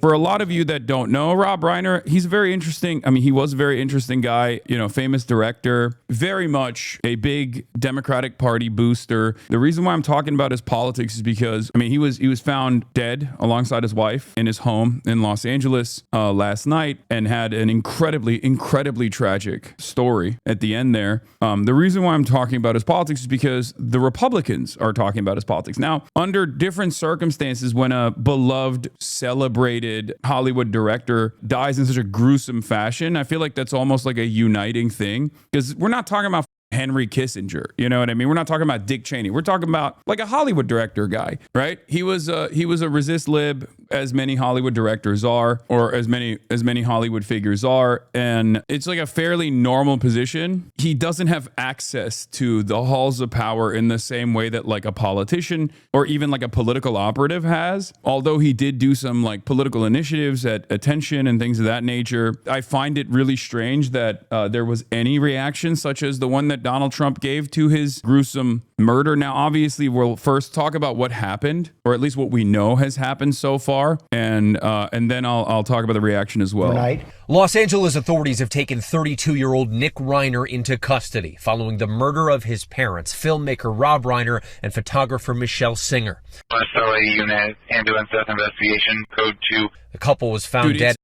For a lot of you that don't know Rob Reiner, he's very interesting. I mean, he was a very interesting guy, famous director, very much a big Democratic Party booster. The reason why I'm talking about his politics is because, he was found dead alongside his wife in his home in Los Angeles last night and had an incredibly tragic story at the end there. The reason why I'm talking about his politics is because the Republicans are talking about his politics. Now, under different circumstances, when a beloved, celebrated Hollywood director dies in such a gruesome fashion, I feel like that's almost like a uniting thing, because we're not talking about Henry Kissinger, you know what I mean? We're not talking about Dick Cheney. We're talking about like a Hollywood director guy, right? He was a resist lib, as many Hollywood directors are, or as many Hollywood figures are, and it's like a fairly normal position. He doesn't have access to the halls of power in the same way that like a politician or even like a political operative has. Although he did do some like political initiatives at Attention and things of that nature, I find it really strange that there was any reaction such as the one that Donald Trump gave to his gruesome murder. Now, obviously, we'll first talk about what happened, or at least what we know has happened so far, and then I'll talk about the reaction as well. Tonight. Los Angeles authorities have taken 32-year-old Nick Reiner into custody following the murder of his parents, filmmaker Rob Reiner and photographer Michelle Singer. SLA unit, ambulance death investigation, code 2. The couple was found dead.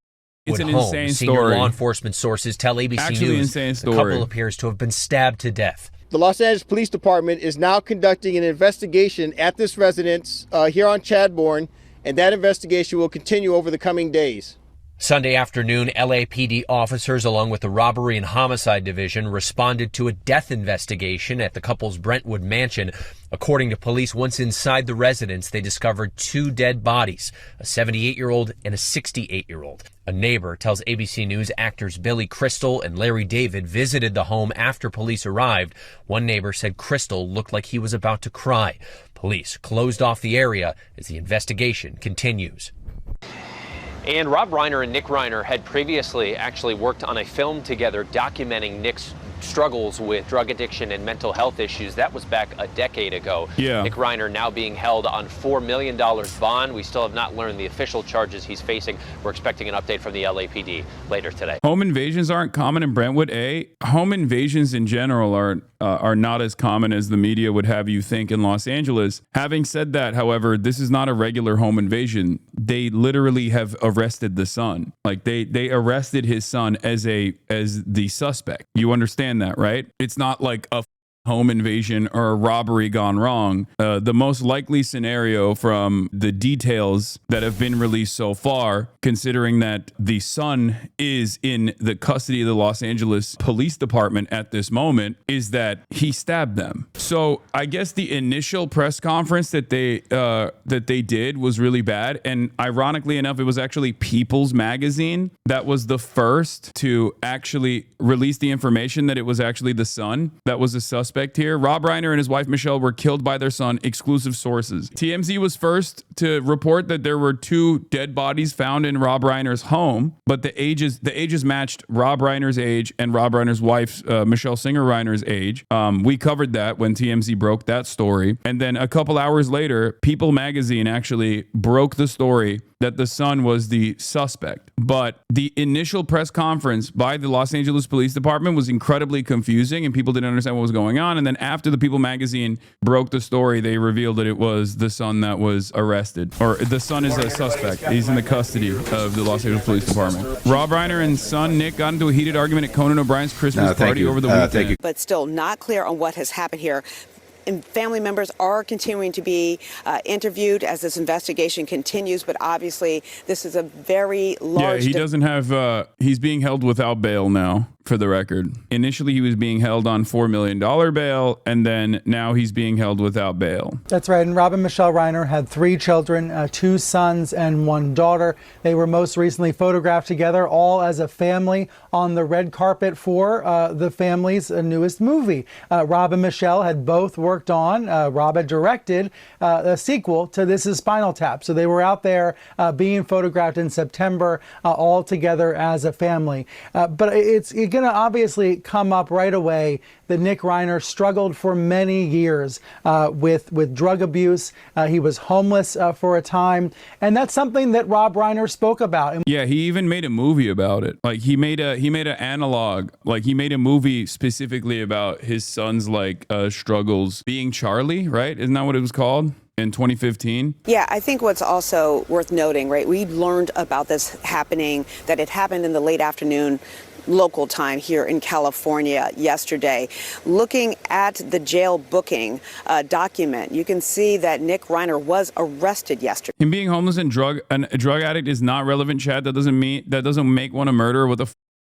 It's an home. insane Senior story. law enforcement sources tell ABC Actually, News insane the story. couple appears to have been stabbed to death. The Los Angeles Police Department is now conducting an investigation at this residence here on Chadbourne, and that investigation will continue over the coming days. Sunday afternoon, LAPD officers, along with the Robbery and Homicide Division, responded to a death investigation at the couple's Brentwood mansion. According to police, once inside the residence, they discovered two dead bodies, a 78-year-old and a 68-year-old. A neighbor tells ABC News actors Billy Crystal and Larry David visited the home after police arrived. One neighbor said Crystal looked like he was about to cry. Police closed off the area as the investigation continues. And Rob Reiner and Nick Reiner had previously actually worked on a film together documenting Nick's struggles with drug addiction and mental health issues. That was back a decade ago. Yeah. Nick Reiner now being held on $4 million bond. We still have not learned the official charges he's facing. We're expecting an update from the LAPD later today. Home invasions aren't common in Brentwood. Home invasions in general are not as common as the media would have you think in Los Angeles. Having said that, however, this is not a regular home invasion. They literally have arrested the son. Like they arrested his son as the suspect. You understand that, right? It's not like a home invasion or a robbery gone wrong. The most likely scenario from the details that have been released so far, considering that the son is in the custody of the Los Angeles Police Department at this moment, is that he stabbed them. So I guess the initial press conference that they did was really bad. And ironically enough, it was actually People's Magazine that was the first to actually release the information that it was actually the son that was a suspect here. Rob Reiner and his wife Michelle were killed by their son, exclusive sources. TMZ was first to report that there were two dead bodies found in Rob Reiner's home, but the ages matched Rob Reiner's age and Rob Reiner's wife, Michelle Singer Reiner's age. We covered that when TMZ broke that story. And then a couple hours later, People Magazine actually broke the story that the son was the suspect. But the initial press conference by the Los Angeles Police Department was incredibly confusing and people didn't understand what was going on. And then after the People Magazine broke the story, they revealed that it was the son that was arrested. Or the son is a suspect. He's in the custody of the Los Angeles Police Department. Rob Reiner and son Nick got into a heated argument at Conan O'Brien's Christmas party over the weekend. But still not clear on what has happened here. And family members are continuing to be interviewed as this investigation continues, but obviously this is a very large... Yeah, he doesn't have... he's being held without bail now, for the record. Initially, he was being held on $4 million bail, and then now he's being held without bail. That's right. And Rob and Michelle Reiner had 3 children, 2 sons and 1 daughter. They were most recently photographed together, all as a family, on the red carpet for the family's newest movie. Rob and Michelle had both worked on, Rob had directed a sequel to This Is Spinal Tap. So they were out there being photographed in September all together as a family. But it going to obviously come up right away that Nick Reiner struggled for many years with drug abuse. He was homeless for a time. And that's something that Rob Reiner spoke about. Yeah, he even made a movie about it. Like he made an analog. Like he made a movie specifically about his son's struggles being Charlie, right? Isn't that what it was called? In 2015? Yeah, I think what's also worth noting, right, we learned about this happening, that it happened in the late afternoon local time here in California yesterday. Looking at the jail booking document, you can see that Nick Reiner was arrested yesterday. Him being homeless and a drug addict is not relevant, Chad. That doesn't make one a murderer.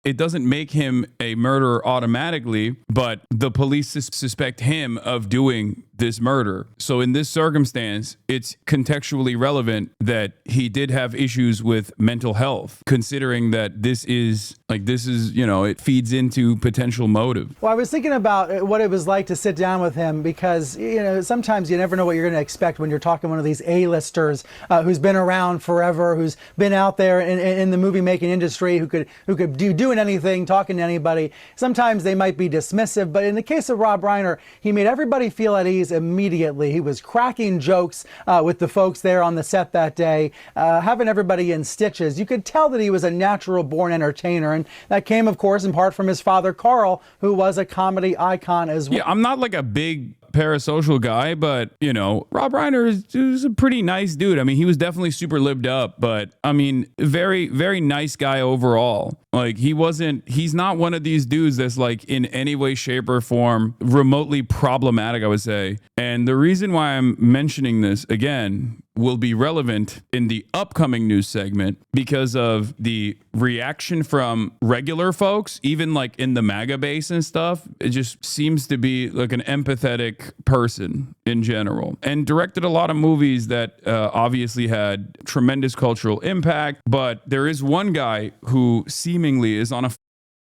It doesn't make him a murderer automatically, but the police suspect him of doing this murder. So in this circumstance, it's contextually relevant that he did have issues with mental health, considering that this is, it feeds into potential motive. Well, I was thinking about what it was like to sit down with him because, sometimes you never know what you're going to expect when you're talking to one of these A-listers who's been around forever, who's been out there in the movie making industry, who could do doing anything, talking to anybody. Sometimes they might be dismissive, but in the case of Rob Reiner, he made everybody feel at ease immediately. He was cracking jokes with the folks there on the set that day, having everybody in stitches. You could tell that he was a natural born entertainer, and that came, of course, in part from his father, Carl, who was a comedy icon as well. Yeah, I'm not like a big parasocial guy, but Rob Reiner is a pretty nice dude. I mean, he was definitely super lived up, but I mean, very, very nice guy overall. Like he's not one of these dudes that's like in any way, shape, or form remotely problematic, I would say. And the reason why I'm mentioning this again will be relevant in the upcoming news segment because of the reaction from regular folks, even like in the MAGA base and stuff. It just seems to be like an empathetic person in general, and directed a lot of movies that obviously had tremendous cultural impact. But there is one guy who seemingly is on a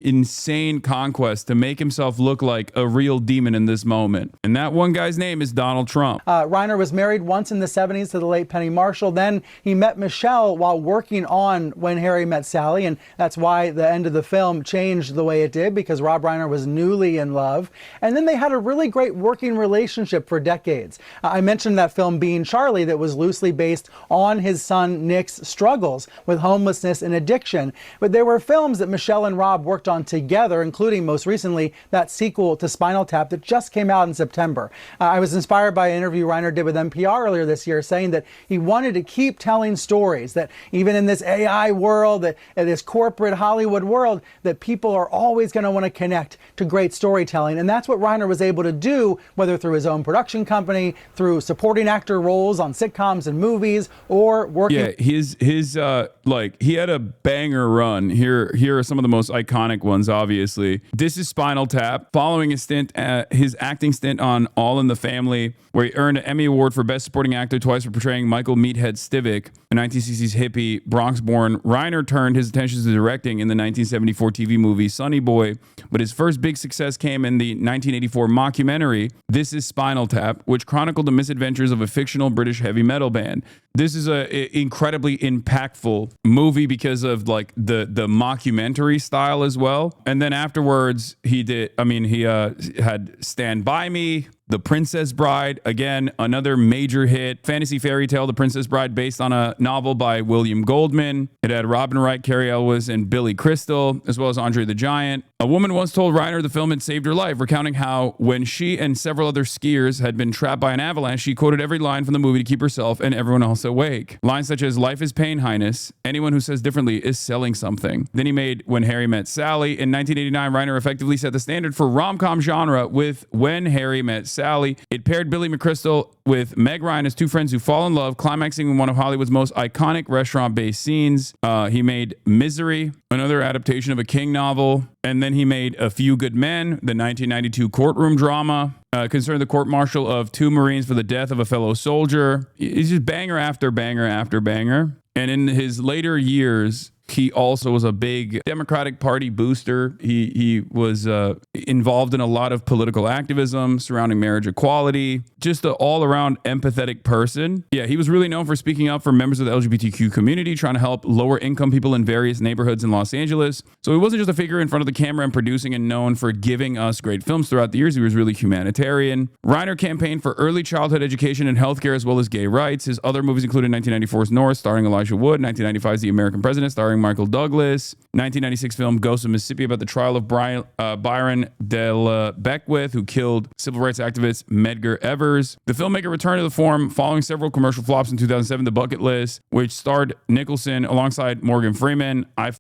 insane conquest to make himself look like a real demon in this moment. And that one guy's name is Donald Trump. Reiner was married once in the 70s to the late Penny Marshall. Then he met Michelle while working on When Harry Met Sally. And that's why the end of the film changed the way it did, because Rob Reiner was newly in love. And then they had a really great working relationship for decades. I mentioned that film Being Charlie that was loosely based on his son Nick's struggles with homelessness and addiction. But there were films that Michelle and Rob worked on together, including most recently that sequel to Spinal Tap that just came out in September. I was inspired by an interview Reiner did with NPR earlier this year, saying that he wanted to keep telling stories, that even in this AI world, that in this corporate Hollywood world, that people are always going to want to connect to great storytelling. And that's what Reiner was able to do, whether through his own production company, through supporting actor roles on sitcoms and movies, or working. Yeah, his he had a banger run. Here are some of the most iconic ones, obviously. This is Spinal Tap, following his acting stint on All in the Family, where he earned an Emmy Award for Best Supporting Actor twice for portraying Michael Meathead Stivic, a 1960s hippie Bronx-born. Reiner turned his attention to directing in the 1974 TV movie Sonny Boy, but his first big success came in the 1984 mockumentary This is Spinal Tap, which chronicled the misadventures of a fictional British heavy metal band. This is a incredibly impactful movie because of like the mockumentary style as well. And then afterwards he had Stand By Me, The Princess Bride, again, another major hit. Fantasy fairy tale, The Princess Bride, based on a novel by William Goldman. It had Robin Wright, Carrie Elwes, and Billy Crystal, as well as Andre the Giant. A woman once told Reiner the film had saved her life, recounting how when she and several other skiers had been trapped by an avalanche, she quoted every line from the movie to keep herself and everyone else awake. Lines such as, "Life is pain, Highness. Anyone who says differently is selling something." Then he made When Harry Met Sally. In 1989, Reiner effectively set the standard for rom-com genre with When Harry Met Sally. It paired Billy McChrystal with Meg Ryan as two friends who fall in love, climaxing in one of Hollywood's most iconic restaurant-based scenes. He made Misery, another adaptation of a King novel. And then he made A Few Good Men, the 1992 courtroom drama, concerning the court-martial of two Marines for the death of a fellow soldier. He's just banger after banger after banger. And in his later years, He also was a big Democratic Party booster. He was involved in a lot of political activism surrounding marriage equality. Just an all-around empathetic person. Yeah, he was really known for speaking up for members of the LGBTQ community, trying to help lower-income people in various neighborhoods in Los Angeles. So he wasn't just a figure in front of the camera and producing and known for giving us great films throughout the years. He was really humanitarian. Reiner campaigned for early childhood education and healthcare as well as gay rights. His other movies included 1994's North, starring Elijah Wood, 1995's The American President, starring Michael Douglas, 1996 film Ghost of Mississippi about the trial of Byron Del Beckwith, who killed civil rights activist Medgar Evers. The filmmaker returned to the form following several commercial flops in 2007, The Bucket List, which starred Nicholson alongside Morgan Freeman. I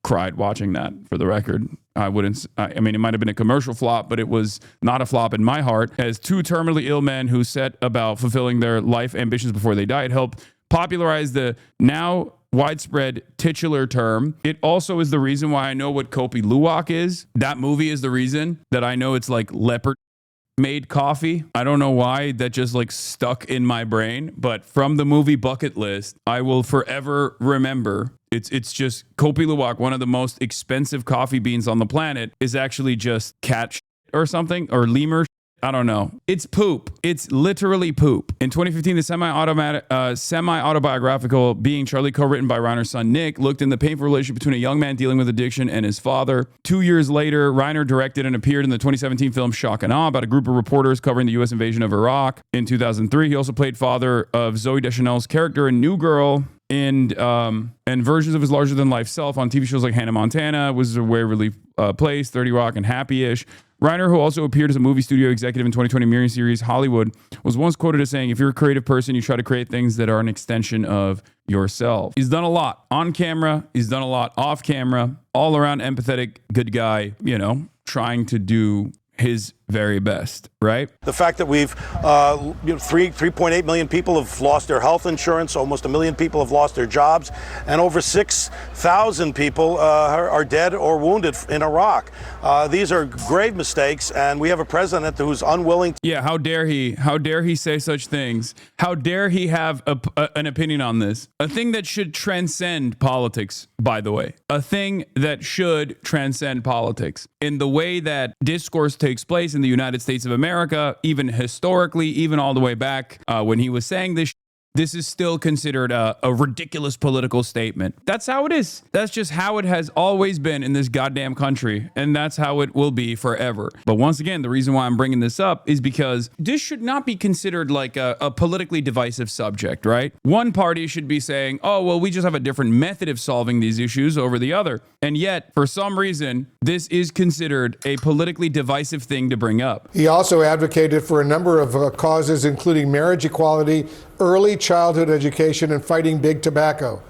cried watching that, for the record. I mean, it might have been a commercial flop, but it was not a flop in my heart. As two terminally ill men who set about fulfilling their life ambitions before they died, helped popularize the now widespread titular term. It also is the reason why I know what Kopi Luwak is. That movie is the reason that I know it's like leopard made coffee. I don't know why that just like stuck in my brain, but from the movie Bucket List, I will forever remember. It's just Kopi Luwak, one of the most expensive coffee beans on the planet, is actually just cat or something, or lemur. I don't know. It's poop. It's literally poop. In 2015, the semi-autobiographical Being Charlie, co-written by Reiner's son Nick, looked in the painful relationship between a young man dealing with addiction and his father. 2 years later, Reiner directed and appeared in the 2017 film Shock and Awe about a group of reporters covering the U.S. invasion of Iraq. In 2003, he also played father of Zooey Deschanel's character in New Girl, and versions of his larger-than-life self on TV shows like Hannah Montana, Was a Waverly Place, 30 Rock, and Happy-ish. Reiner, who also appeared as a movie studio executive in 2020 miniseries Hollywood, was once quoted as saying, "If you're a creative person, you try to create things that are an extension of yourself." He's done a lot on camera. He's done a lot off camera. All around empathetic, good guy, trying to do his very best, right? The fact that we've 3.8 million people have lost their health insurance, almost 1 million people have lost their jobs, and over 6,000 people are dead or wounded in Iraq. These are grave mistakes, and we have a president who's unwilling. Yeah, how dare he? How dare he say such things? How dare he have an opinion on this? A thing that should transcend politics, by the way. A thing that should transcend politics. In the way that discourse takes place in the United States of America, even historically, even all the way back when he was saying this is still considered a ridiculous political statement. That's how it is. That's just how it has always been in this goddamn country, and that's how it will be forever. But once again, the reason why I'm bringing this up is because this should not be considered like a politically divisive subject, right? One party should be saying, oh, well, we just have a different method of solving these issues over the other. And yet, for some reason, this is considered a politically divisive thing to bring up. He also advocated for a number of causes, including marriage equality, early childhood education, and fighting big tobacco.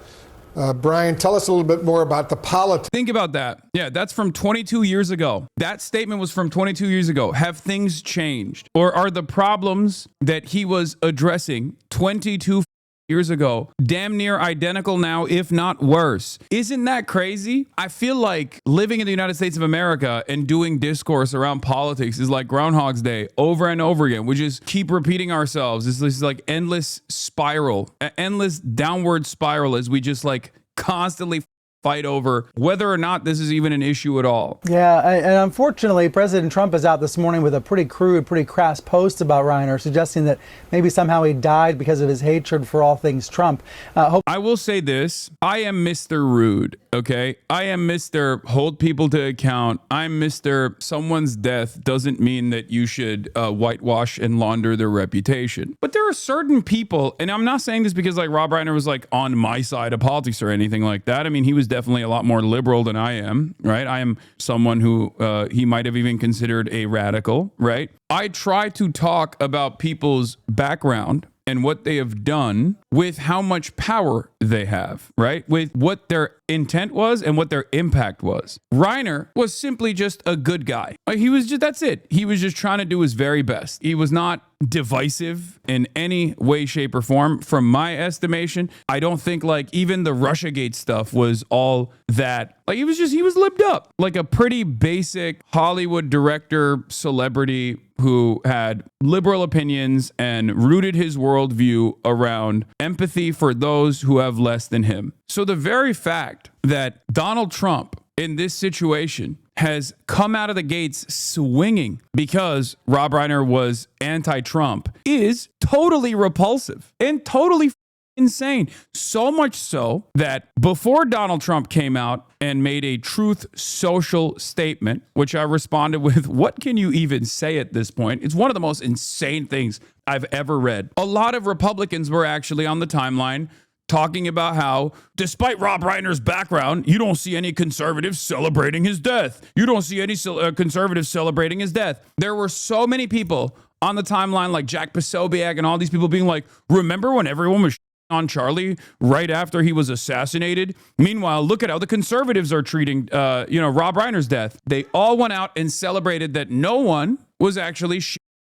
Brian, tell us a little bit more about the politics. Think about that. Yeah, that's from 22 years ago. That statement was from 22 years ago. Have things changed? Or are the problems that he was addressing 22 years ago damn near identical now, if not worse? Isn't that crazy? I feel like living in the United States of America and doing discourse around politics is like Groundhog's Day over and over again. We just keep repeating ourselves. This is like endless spiral, an endless downward spiral as we just like constantly fight over whether or not this is even an issue at all. Yeah, and unfortunately, President Trump is out this morning with a pretty crude, pretty crass post about Reiner, suggesting that maybe somehow he died because of his hatred for all things Trump. I will say this. I am Mr. Rude, okay? I am Mr. Hold people to account. I'm Mr. Someone's death doesn't mean that you should whitewash and launder their reputation. But there are certain people, and I'm not saying this because like Rob Reiner was like on my side of politics or anything like that. I mean, he was definitely a lot more liberal than I am, right? I am someone who he might have even considered a radical, right? I try to talk about people's background and what they have done with how much power they have, right? With what their intent was and what their impact was. Reiner was simply just a good guy. He was just, that's it. He was just trying to do his very best. He was not divisive in any way, shape, or form. From my estimation, I don't think like even the Russiagate stuff was all that. Like he was libbed up. Like a pretty basic Hollywood director, celebrity who had liberal opinions and rooted his worldview around empathy for those who have of less than him. So the very fact that Donald Trump in this situation has come out of the gates swinging because Rob Reiner was anti-Trump is totally repulsive and totally insane. So much so that before Donald Trump came out and made a Truth Social statement, which I responded with, what can you even say at this point? It's one of the most insane things I've ever read. A lot of Republicans were actually on the timeline talking about how, despite Rob Reiner's background, you don't see any conservatives celebrating his death. You don't see any conservatives celebrating his death. There were so many people on the timeline, like Jack Posobiec and all these people being like, remember when everyone was on Charlie right after he was assassinated? Meanwhile, look at how the conservatives are treating, Rob Reiner's death. They all went out and celebrated that no one was actually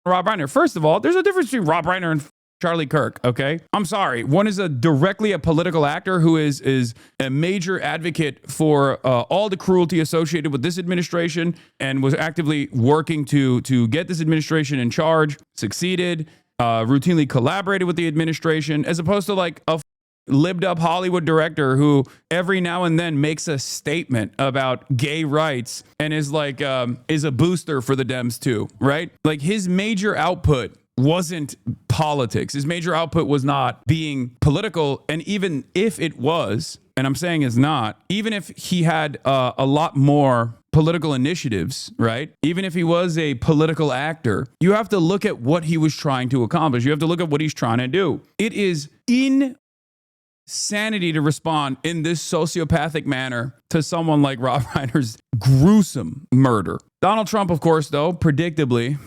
Rob Reiner. First of all, there's a difference between Rob Reiner and Charlie Kirk, okay? I'm sorry. One is directly a political actor who is a major advocate for all the cruelty associated with this administration and was actively working to get this administration in charge, succeeded, routinely collaborated with the administration, as opposed to like a libbed up Hollywood director who every now and then makes a statement about gay rights and is like, is a booster for the Dems too, right? Like his major output wasn't politics. His major output was not being political. And even if it was, and I'm saying is not, even if he had a lot more political initiatives, right? Even if he was a political actor, you have to look at what he was trying to accomplish. You have to look at what he's trying to do. It is insanity to respond in this sociopathic manner to someone like Rob Reiner's gruesome murder. Donald Trump, of course, though, unpredictably,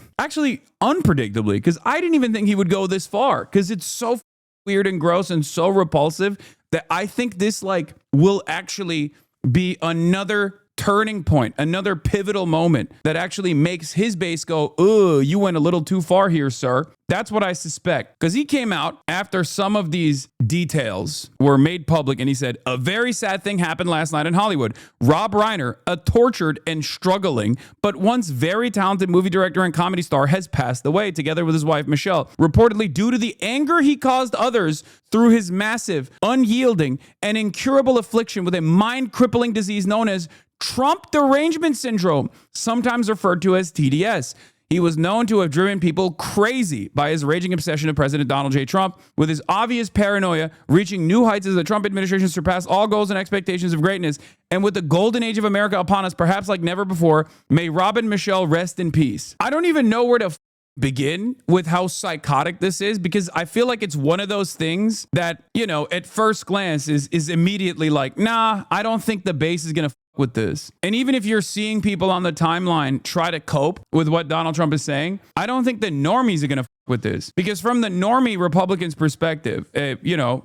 because I didn't even think he would go this far, because it's so weird and gross and so repulsive that I think this will actually be another turning point, another pivotal moment that actually makes his base go, "Ugh, you went a little too far here, sir." That's what I suspect, because he came out after some of these details were made public and he said, a very sad thing happened last night in Hollywood. Rob Reiner, a tortured and struggling, but once very talented movie director and comedy star, has passed away together with his wife, Michelle, reportedly due to the anger he caused others through his massive, unyielding, and incurable affliction with a mind-crippling disease known as Trump derangement syndrome, sometimes referred to as TDS. He was known to have driven people crazy by his raging obsession of President Donald J. Trump, with his obvious paranoia reaching new heights as the Trump administration surpassed all goals and expectations of greatness. And with the golden age of America upon us, perhaps like never before, may Rob and Michelle rest in peace. I don't even know where to begin with how psychotic this is, because I feel like it's one of those things that, at first glance is immediately like, nah, I don't think the base is going to with this. And even if you're seeing people on the timeline try to cope with what Donald Trump is saying, I don't think the normies are going to with this, because from the normie Republicans perspective,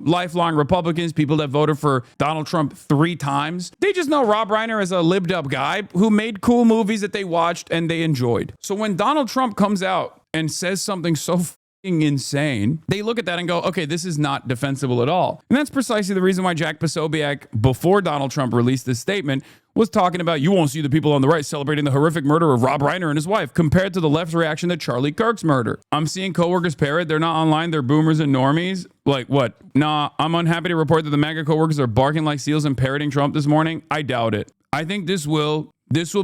lifelong Republicans, people that voted for Donald Trump 3 times, they just know Rob Reiner is a libbed up guy who made cool movies that they watched and they enjoyed. So when Donald Trump comes out and says something so insane, they look at that and go, okay, this is not defensible at all. And that's precisely the reason why Jack Posobiec, before Donald Trump released this statement, was talking about, you won't see the people on the right celebrating the horrific murder of Rob Reiner and his wife, compared to the left's reaction to Charlie Kirk's murder. I'm seeing coworkers parrot, they're not online, they're boomers and normies. Like, what? Nah, I'm unhappy to report that the MAGA coworkers are barking like seals and parroting Trump this morning. I doubt it. I think this will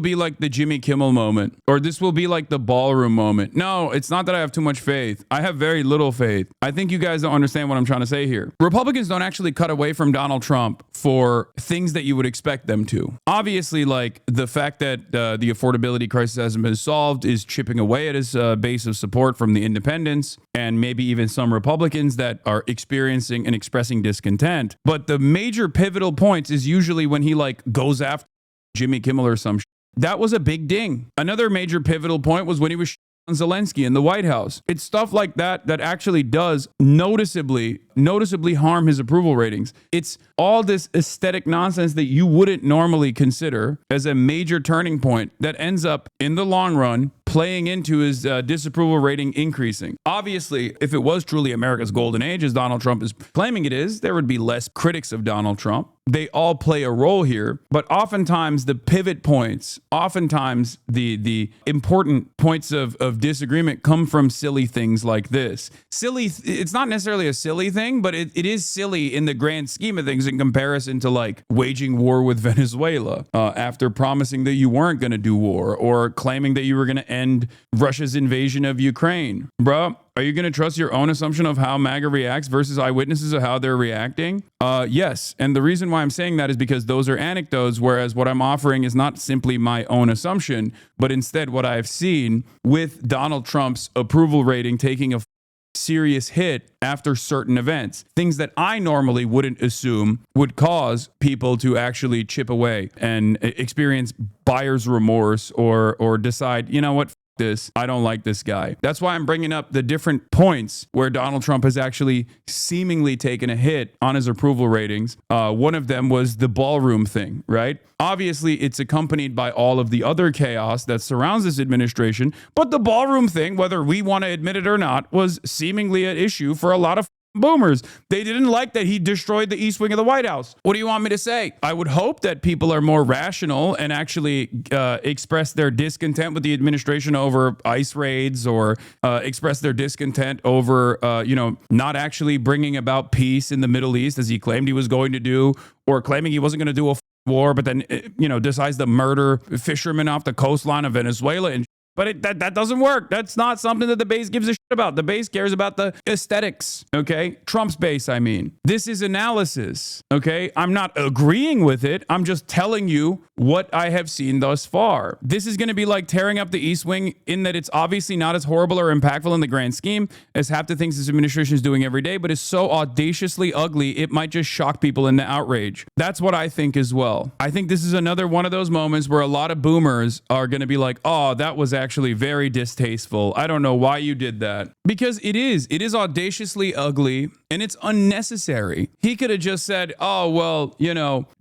be like the Jimmy Kimmel moment, or this will be like the ballroom moment. No, it's not that I have too much faith. I have very little faith. I think you guys don't understand what I'm trying to say here. Republicans don't actually cut away from Donald Trump for things that you would expect them to. Obviously, like the fact that the affordability crisis hasn't been solved is chipping away at his base of support from the independents and maybe even some Republicans that are experiencing and expressing discontent. But the major pivotal points is usually when he goes after Jimmy Kimmel or some shit. That was a big ding. Another major pivotal point was when he was on Zelensky in the White House. It's stuff like that that actually does noticeably harm his approval ratings. It's all this aesthetic nonsense that you wouldn't normally consider as a major turning point that ends up in the long run playing into his disapproval rating increasing. Obviously, if it was truly America's golden age, as Donald Trump is claiming it is, there would be less critics of Donald Trump. They all play a role here, but oftentimes the pivot points, oftentimes the important points of disagreement come from silly things like this. Silly, it's not necessarily a silly thing, but it is silly in the grand scheme of things in comparison to like waging war with Venezuela after promising that you weren't going to do war, or claiming that you were going to end Russia's invasion of Ukraine. Bro, are you going to trust your own assumption of how MAGA reacts versus eyewitnesses of how they're reacting? Yes. And the reason why I'm saying that is because those are anecdotes, whereas what I'm offering is not simply my own assumption, but instead what I've seen with Donald Trump's approval rating taking a serious hit after certain events. Things that I normally wouldn't assume would cause people to actually chip away and experience buyer's remorse or decide, you know what, this, I don't like this guy. That's why I'm bringing up the different points where Donald Trump has actually seemingly taken a hit on his approval ratings. One of them was the ballroom thing, right? Obviously, it's accompanied by all of the other chaos that surrounds this administration, but the ballroom thing, whether we want to admit it or not, was seemingly an issue for a lot of boomers. They didn't like that he destroyed the East Wing of the White House. What do you want me to say? I would hope that people are more rational and actually express their discontent with the administration over ICE raids, or express their discontent over, not actually bringing about peace in the Middle East as he claimed he was going to do, or claiming he wasn't going to do a war, but then, decides to murder fishermen off the coastline of Venezuela. And but that doesn't work. That's not something that the base gives a shit about. The base cares about the aesthetics, okay? Trump's base, I mean. This is analysis, okay? I'm not agreeing with it. I'm just telling you what I have seen thus far. This is going to be like tearing up the East Wing in that it's obviously not as horrible or impactful in the grand scheme as half the things this administration is doing every day, but it's so audaciously ugly, it might just shock people into outrage. That's what I think as well. I think this is another one of those moments where a lot of boomers are going to be like, oh, that was actually very distasteful. I don't know why you did that. Because it is audaciously ugly and it's unnecessary. He could have just said, oh, well,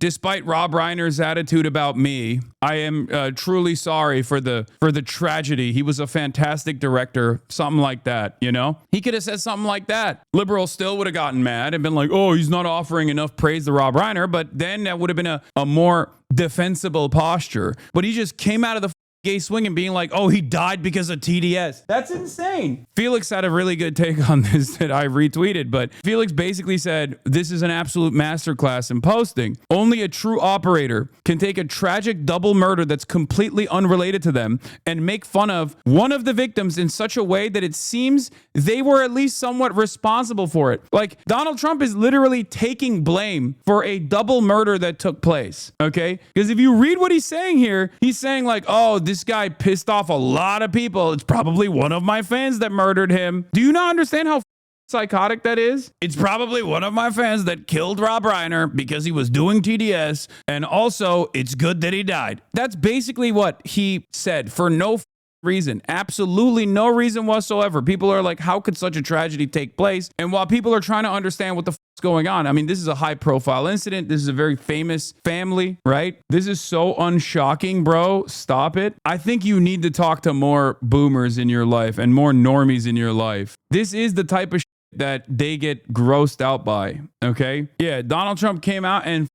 despite Rob Reiner's attitude about me, I am truly sorry for the tragedy. He was a fantastic director, something like that, He could have said something like that. Liberals still would have gotten mad and been like, oh, he's not offering enough praise to Rob Reiner, but then that would have been a more defensible posture. But he just came out of the gay swing and being like, oh, he died because of TDS. That's insane. Felix had a really good take on this that I retweeted, but Felix basically said, this is an absolute masterclass in posting. Only a true operator can take a tragic double murder that's completely unrelated to them and make fun of one of the victims in such a way that it seems they were at least somewhat responsible for it. Like, Donald Trump is literally taking blame for a double murder that took place, okay? Because if you read what he's saying here, he's saying like, oh, this guy pissed off a lot of people. It's probably one of my fans that murdered him. Do you not understand how psychotic that is? It's probably one of my fans that killed Rob Reiner because he was doing TDS, and also it's good that he died. That's basically what he said for no reason. Absolutely no reason whatsoever. People are like, how could such a tragedy take place? And while people are trying to understand what the is going on, I mean, this is a high profile incident. This is a very famous family, right? This is so unshocking, bro. Stop it. I think you need to talk to more boomers in your life and more normies in your life. This is the type of shit that they get grossed out by, okay? Yeah, Donald Trump came out and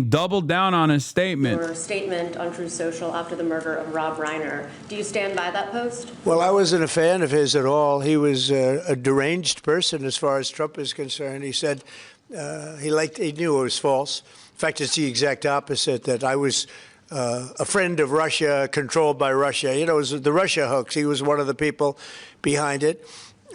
doubled down on his statement. Your statement on Truth Social after the murder of Rob Reiner. Do you stand by that post? Well, I wasn't a fan of his at all. He was a deranged person as far as Trump is concerned. He said he knew it was false. In fact, it's the exact opposite, that I was a friend of Russia, controlled by Russia. It was the Russia hoax. He was one of the people behind it.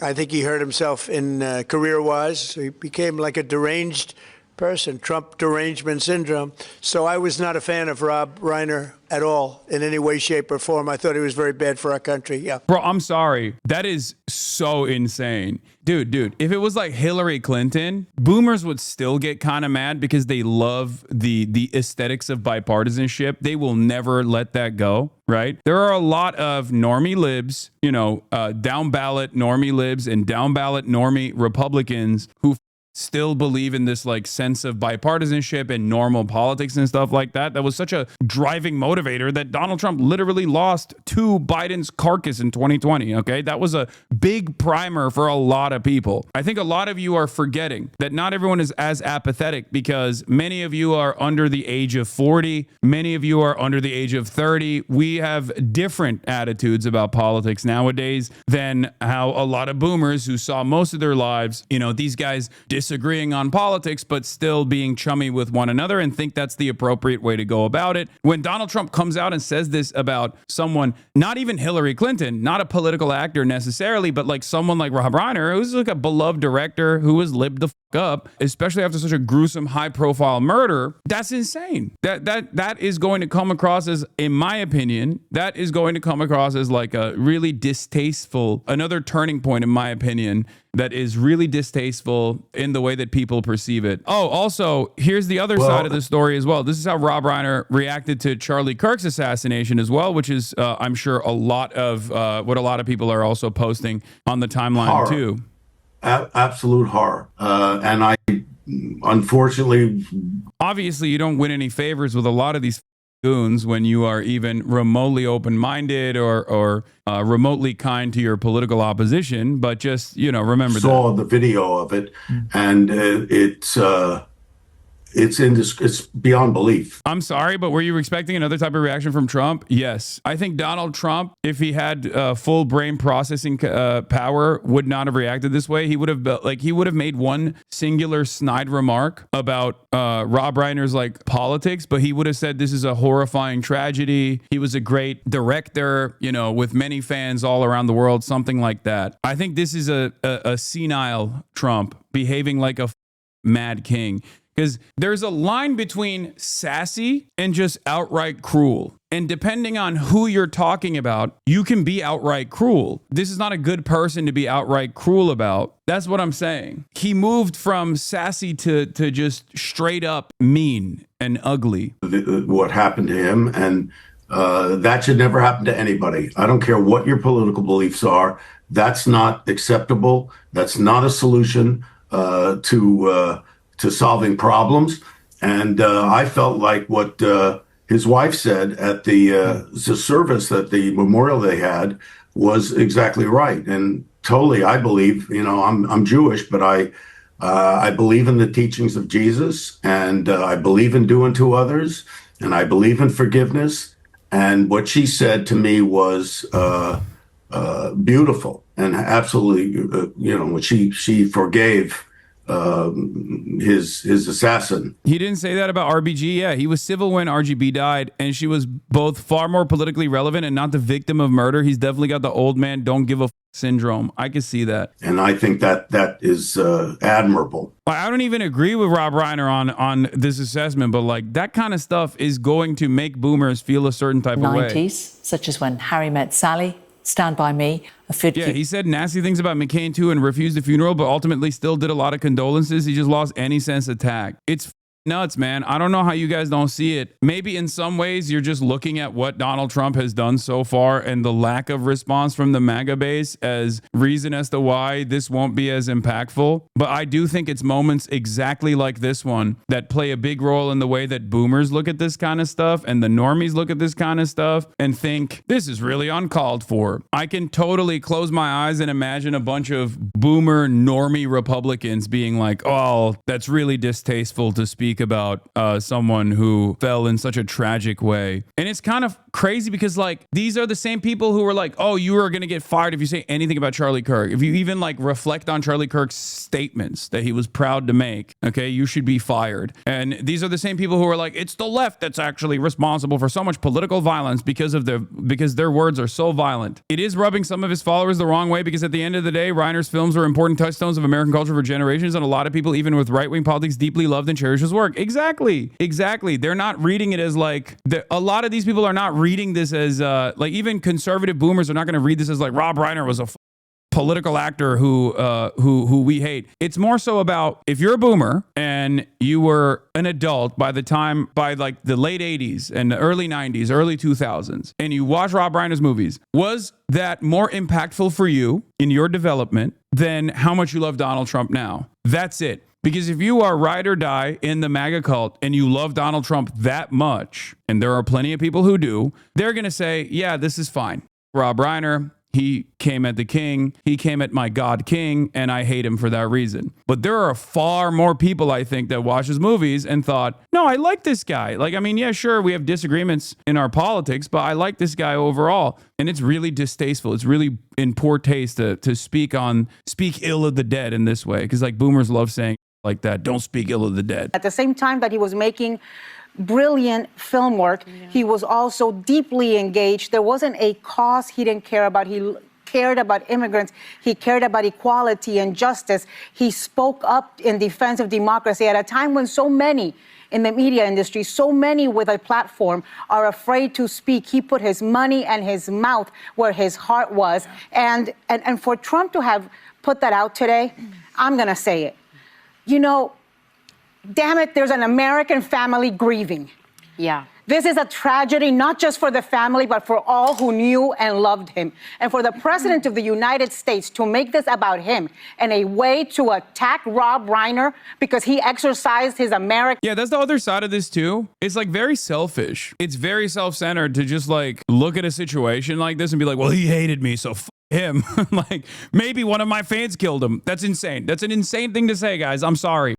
I think he hurt himself in career-wise. So he became like a deranged person, Trump derangement syndrome. So I was not a fan of Rob Reiner at all in any way, shape, or form. I thought he was very bad for our country. Yeah. Bro, I'm sorry. That is so insane. Dude, if it was like Hillary Clinton, boomers would still get kind of mad because they love the aesthetics of bipartisanship. They will never let that go, right? There are a lot of normie libs, down ballot normie libs and down ballot normie Republicans who still believe in this like sense of bipartisanship and normal politics and stuff like that. That was such a driving motivator that Donald Trump literally lost to Biden's carcass in 2020. Okay. That was a big primer for a lot of people. I think a lot of you are forgetting that not everyone is as apathetic, because many of you are under the age of 40. Many of you are under the age of 30. We have different attitudes about politics nowadays than how a lot of boomers who saw most of their lives, you know, these guys disagreeing on politics, but still being chummy with one another and think that's the appropriate way to go about it. When Donald Trump comes out and says this about someone, not even Hillary Clinton, not a political actor necessarily, but like someone like Rob Reiner, who's like a beloved director who was lived the up, especially after such a gruesome, high-profile murder, that's insane. That is going to come across as, in my opinion, that is going to come across as like a really distasteful, another turning point, in my opinion, that is really distasteful in the way that people perceive it. Oh, also, here's the other side of the story as well. This is how Rob Reiner reacted to Charlie Kirk's assassination as well, which is, I'm sure, a lot of what a lot of people are also posting on the timeline too. Absolute horror. And I, unfortunately... Obviously, you don't win any favors with a lot of these goons when you are even remotely open-minded or remotely kind to your political opposition. But just, you know, remember saw the video of it, and it's beyond belief. I'm sorry, but were you expecting another type of reaction from Trump? Yes. I think Donald Trump, if he had full brain processing power, would not have reacted this way. He would have made one singular snide remark about Rob Reiner's like politics, but he would have said this is a horrifying tragedy. He was a great director, you know, with many fans all around the world, something like that. I think this is a senile Trump behaving like a mad king. Because there's a line between sassy and just outright cruel. And depending on who you're talking about, you can be outright cruel. This is not a good person to be outright cruel about. That's what I'm saying. He moved from sassy to just straight up mean and ugly. What happened to him, and that should never happen to anybody. I don't care what your political beliefs are. That's not acceptable. That's not a solution to solving problems. And I felt like what his wife said at the service, that the memorial they had, was exactly right. And totally, I believe, you know, I'm Jewish, but I believe in the teachings of Jesus, and I believe in doing to others, and I believe in forgiveness. And what she said to me was beautiful, and absolutely, you know, when she forgave his assassin. He didn't say that about RBG. Yeah, he was civil when RGB died, and she was both far more politically relevant and not the victim of murder. He's definitely got the old man don't give a syndrome. I can see that. And I think that is admirable. I don't even agree with Rob Reiner on this assessment, but like that kind of stuff is going to make boomers feel a certain type of way. 90s, such as when Harry met Sally, Stand By Me. Yeah, he said nasty things about McCain too and refused the funeral, but ultimately still did a lot of condolences. He just lost any sense of tact. It's nuts, man. I don't know how you guys don't see it. Maybe in some ways you're just looking at what Donald Trump has done so far and the lack of response from the MAGA base as reason as to why this won't be as impactful. But I do think it's moments exactly like this one that play a big role in the way that boomers look at this kind of stuff and the normies look at this kind of stuff and think this is really uncalled for. I can totally close my eyes and imagine a bunch of boomer normie Republicans being like, oh, that's really distasteful to speak about someone who fell in such a tragic way. And it's kind of crazy because like these are the same people who were like, oh, you are going to get fired if you say anything about Charlie Kirk. If you even like reflect on Charlie Kirk's statements that he was proud to make, okay, you should be fired. And these are the same people who are like, it's the left that's actually responsible for so much political violence because their words are so violent. It is rubbing some of his followers the wrong way because at the end of the day, Reiner's films were important touchstones of American culture for generations, and a lot of people, even with right-wing politics, deeply loved and cherished his work. Exactly. They're not reading it as like, a lot of these people are not reading this as like, even conservative boomers are not going to read this as like Rob Reiner was a political actor who we hate. It's more so about if you're a boomer and you were an adult by like the late 80s and the early 90s, early 2000s, and you watch Rob Reiner's movies, was that more impactful for you in your development than how much you love Donald Trump now? That's it. Because if you are ride or die in the MAGA cult and you love Donald Trump that much, and there are plenty of people who do, they're going to say, yeah, this is fine. Rob Reiner, he came at the king, he came at my God King, and I hate him for that reason. But there are far more people, I think, that watch his movies and thought, no, I like this guy. Like, I mean, yeah, sure, we have disagreements in our politics, but I like this guy overall. And it's really distasteful. It's really in poor taste to speak ill of the dead in this way. Because like boomers love saying like that, don't speak ill of the dead. At the same time that he was making brilliant film work, he was also deeply engaged. There wasn't a cause he didn't care about. He cared about immigrants. He cared about equality and justice. He spoke up in defense of democracy at a time when so many in the media industry, so many with a platform are afraid to speak. He put his money and his mouth where his heart was. And for Trump to have put that out today, I'm going to say it. You know, damn it, there's an American family grieving. Yeah. This is a tragedy, not just for the family, but for all who knew and loved him. And for the President of the United States to make this about him and a way to attack Rob Reiner because he exercised his American... Yeah, that's the other side of this too. It's like very selfish. It's very self-centered to just like look at a situation like this and be like, well, he hated me, so f him. Like maybe one of my fans killed him. That's insane. That's an insane thing to say, guys. I'm sorry.